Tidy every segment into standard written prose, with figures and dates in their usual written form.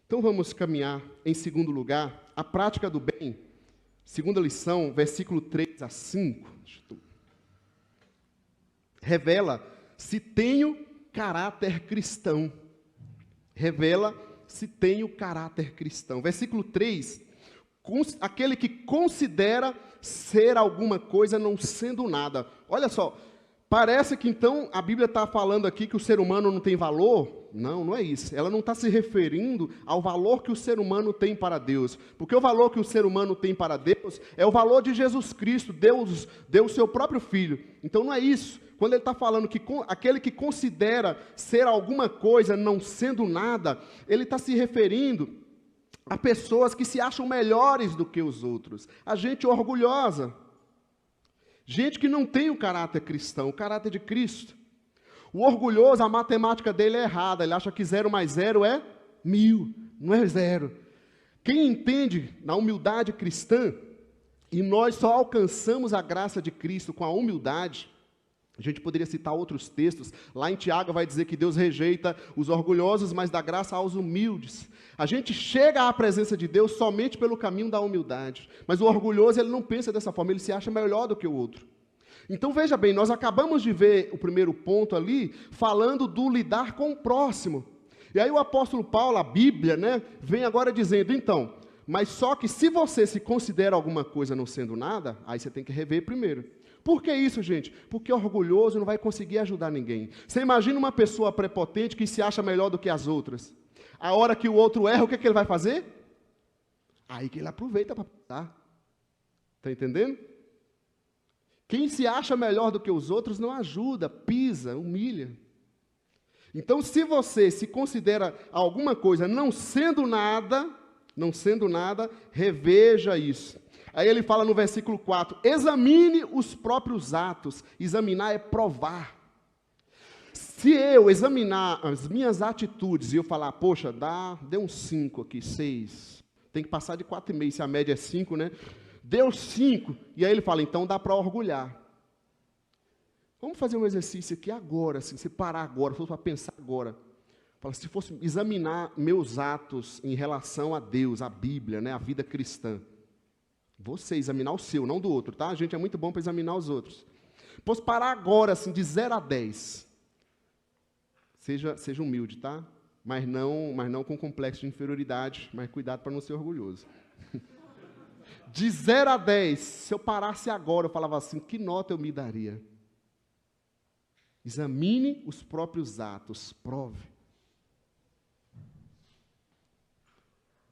Então vamos caminhar em segundo lugar, a prática do bem. Segunda lição, versículo 3 a 5. Revela se tenho caráter cristão. Revela se tenho caráter cristão. Versículo 3, aquele que considera ser alguma coisa não sendo nada. Olha só, parece que então a Bíblia está falando aqui que o ser humano não tem valor. Não, não é isso. Ela não está se referindo ao valor que o ser humano tem para Deus. Porque o valor que o ser humano tem para Deus é o valor de Jesus Cristo. Deus deu o seu próprio Filho. Então não é isso. Quando ele está falando que aquele que considera ser alguma coisa não sendo nada, ele está se referindo a pessoas que se acham melhores do que os outros. A gente orgulhosa. Gente que não tem o caráter cristão, o caráter de Cristo. O orgulhoso, a matemática dele é errada. Ele acha que 0 mais 0 é 1000, não é 0. Quem entende na humildade cristã, e nós só alcançamos a graça de Cristo com a humildade. A gente poderia citar outros textos. Lá em Tiago vai dizer que Deus rejeita os orgulhosos, mas dá graça aos humildes. A gente chega à presença de Deus somente pelo caminho da humildade. Mas o orgulhoso, ele não pensa dessa forma, ele se acha melhor do que o outro. Então veja bem, nós acabamos de ver o primeiro ponto ali, falando do lidar com o próximo. E aí o apóstolo Paulo, a Bíblia, vem agora dizendo, então, mas só que se você se considera alguma coisa não sendo nada, aí você tem que rever primeiro. Por que isso, gente? Porque orgulhoso não vai conseguir ajudar ninguém. Você imagina uma pessoa prepotente que se acha melhor do que as outras. A hora que o outro erra, o que ele vai fazer? Aí que ele aproveita para pisar. Está entendendo? Quem se acha melhor do que os outros não ajuda, pisa, humilha. Então, se você se considera alguma coisa não sendo nada, reveja isso. Aí ele fala no versículo 4, examine os próprios atos. Examinar é provar. Se eu examinar as minhas atitudes e eu falar, poxa, deu um 5 aqui, 6. Tem que passar de 4,5, se a média é 5, Deu 5. E aí ele fala, então dá para orgulhar. Vamos fazer um exercício aqui agora, assim, se parar agora, se fosse para pensar agora. Fala, se fosse examinar meus atos em relação a Deus, a Bíblia, a vida cristã. Você examinar o seu, não do outro, tá? A gente é muito bom para examinar os outros. Posso parar agora, assim, de 0 a 10. Seja humilde, tá? Mas não com complexo de inferioridade, mas cuidado para não ser orgulhoso. De 0 a 10, se eu parasse agora, eu falava assim, que nota eu me daria? Examine os próprios atos, prove.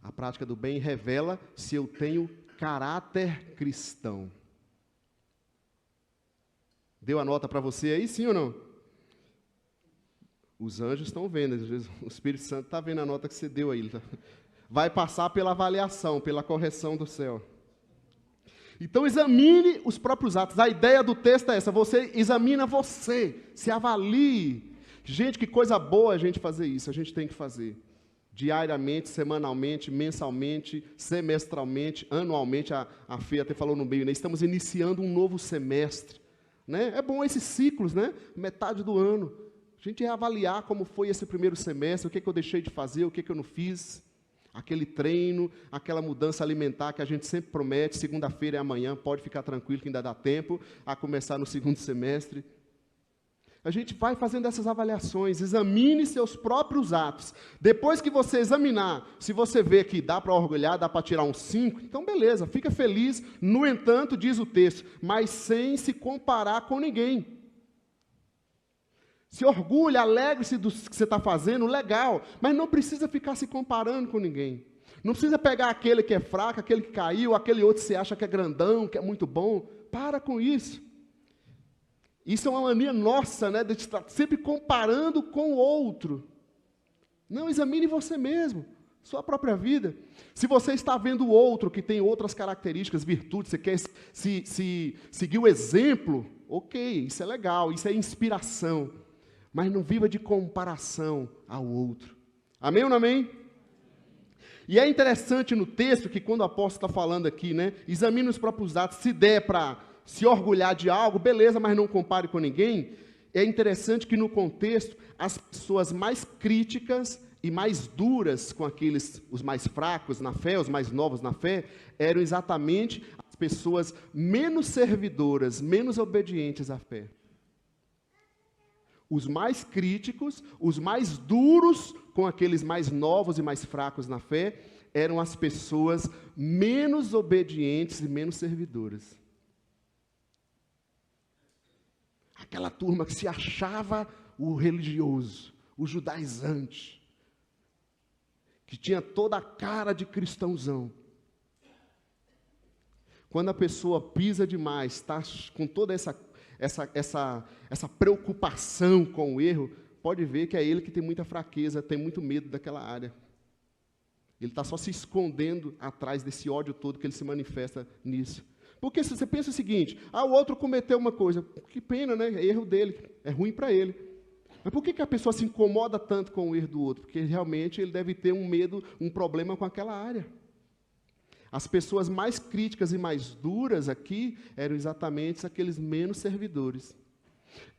A prática do bem revela se eu tenho caráter cristão. Deu a nota para você aí, sim ou não? Os anjos estão vendo, às vezes o Espírito Santo está vendo a nota que você deu aí. Vai passar pela avaliação, pela correção do céu. Então examine os próprios atos. A ideia do texto é essa, você examina você, se avalie. Gente, que coisa boa a gente fazer isso, a gente tem que fazer. Diariamente, semanalmente, mensalmente, semestralmente, anualmente, a Fê até falou no meio, estamos iniciando um novo semestre. É bom esses ciclos, metade do ano. A gente reavaliar como foi esse primeiro semestre, o que eu deixei de fazer, o que eu não fiz. Aquele treino, aquela mudança alimentar que a gente sempre promete, segunda-feira é amanhã, pode ficar tranquilo que ainda dá tempo a começar no segundo semestre. A gente vai fazendo essas avaliações, examine seus próprios atos. Depois que você examinar, se você vê que dá para orgulhar, dá para tirar um 5, então beleza, fica feliz. No entanto, diz o texto, mas sem se comparar com ninguém. Se orgulhe, alegre-se do que você está fazendo, legal, mas não precisa ficar se comparando com ninguém. Não precisa pegar aquele que é fraco, aquele que caiu, aquele outro que você acha que é grandão, que é muito bom. Para com isso. Isso é uma mania nossa, de estar sempre comparando com o outro. Não, examine você mesmo, sua própria vida. Se você está vendo o outro que tem outras características, virtudes, você quer seguir o exemplo, ok, isso é legal, isso é inspiração. Mas não viva de comparação ao outro. Amém ou não amém? E é interessante no texto que quando o apóstolo está falando aqui, examine os próprios atos, se der para se orgulhar de algo, beleza, mas não compare com ninguém. É interessante que no contexto, as pessoas mais críticas e mais duras com aqueles, os mais fracos na fé, os mais novos na fé, eram exatamente as pessoas menos servidoras, menos obedientes à fé. Os mais críticos, os mais duros com aqueles mais novos e mais fracos na fé, eram as pessoas menos obedientes e menos servidoras. Aquela turma que se achava o religioso, o judaizante, que tinha toda a cara de cristãozão. Quando a pessoa pisa demais, está com toda essa preocupação com o erro, pode ver que é ele que tem muita fraqueza, tem muito medo daquela área. Ele está só se escondendo atrás desse ódio todo que ele se manifesta nisso. Porque se você pensa o seguinte, o outro cometeu uma coisa, que pena, né? É erro dele, é ruim para ele. Mas por que a pessoa se incomoda tanto com o erro do outro? Porque realmente ele deve ter um medo, um problema com aquela área. As pessoas mais críticas e mais duras aqui eram exatamente aqueles menos servidores.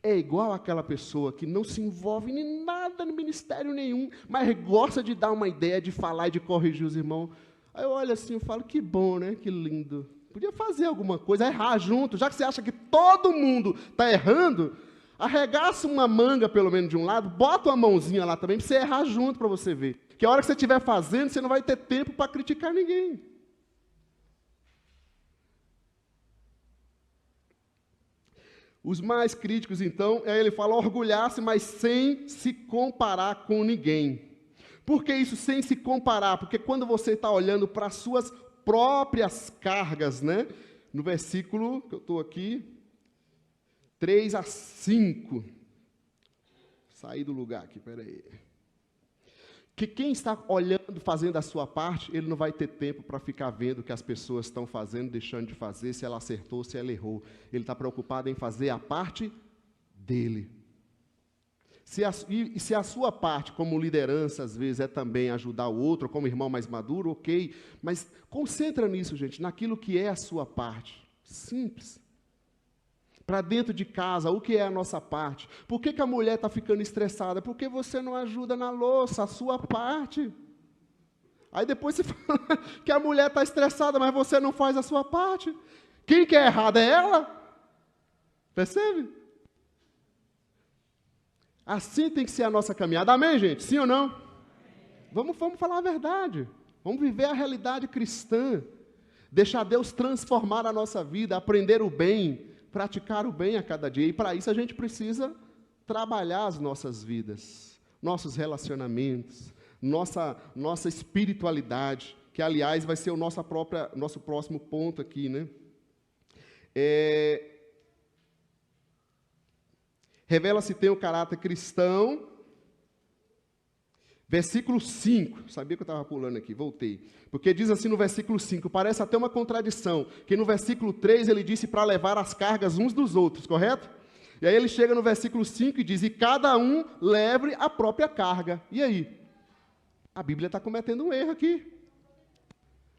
É igual aquela pessoa que não se envolve em nada no ministério nenhum, mas gosta de dar uma ideia, de falar e de corrigir os irmãos. Aí eu olho assim e falo, que bom, né? Que lindo. Podia fazer alguma coisa, errar junto. Já que você acha que todo mundo está errando, arregaça uma manga, pelo menos de um lado, bota uma mãozinha lá também, para você errar junto, para você ver. Que a hora que você estiver fazendo, você não vai ter tempo para criticar ninguém. Os mais críticos, então, ele fala orgulhar-se, mas sem se comparar com ninguém. Por que isso sem se comparar? Porque quando você está olhando para as suas próprias cargas, né? No versículo, que eu estou aqui, 3 a 5. Saí do lugar aqui, peraí. Que quem está olhando, fazendo a sua parte, ele não vai ter tempo para ficar vendo o que as pessoas estão fazendo, deixando de fazer, se ela acertou, se ela errou. Ele está preocupado em fazer a parte dele. Se a sua parte, como liderança, às vezes, é também ajudar o outro, como irmão mais maduro, ok. Mas concentra nisso, gente, naquilo que é a sua parte. Simples. Para dentro de casa, o que é a nossa parte? Por que a mulher está ficando estressada? Porque você não ajuda na louça, a sua parte. Aí depois você fala que a mulher está estressada, mas você não faz a sua parte. Quem que é errada é ela? Percebe? Assim tem que ser a nossa caminhada. Amém, gente? Sim ou não? Vamos falar a verdade. Vamos viver a realidade cristã. Deixar Deus transformar a nossa vida, aprender o bem, praticar o bem a cada dia. E para isso a gente precisa trabalhar as nossas vidas, nossos relacionamentos, nossa espiritualidade, que aliás vai ser o nosso próximo ponto aqui, né? Revela-se tem o caráter cristão. Versículo 5, sabia que eu estava pulando aqui, voltei. Porque diz assim no versículo 5, parece até uma contradição, que no versículo 3 ele disse para levar as cargas uns dos outros, correto? E aí ele chega no versículo 5 e diz, e cada um leve a própria carga. E aí? A Bíblia está cometendo um erro aqui.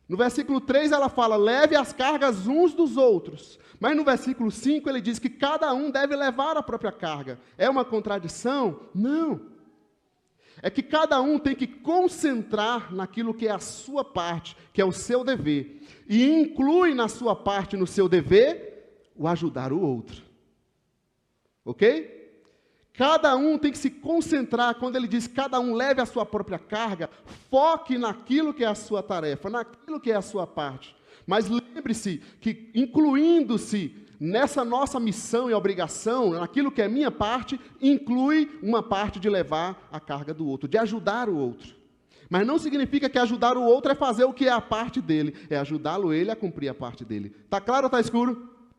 No versículo 3 ela fala, leve as cargas uns dos outros. Mas no versículo 5 ele diz que cada um deve levar a própria carga. É uma contradição? Não. É que cada um tem que concentrar naquilo que é a sua parte, que é o seu dever. E inclui na sua parte, no seu dever, o ajudar o outro. Ok? Cada um tem que se concentrar, quando ele diz cada um leve a sua própria carga, foque naquilo que é a sua tarefa, naquilo que é a sua parte. Mas lembre-se que, incluindo-se nessa nossa missão e obrigação, naquilo que é minha parte, inclui uma parte de levar a carga do outro, de ajudar o outro. Mas não significa que ajudar o outro é fazer o que é a parte dele, é ajudá-lo ele a cumprir a parte dele. Está claro ou está escuro?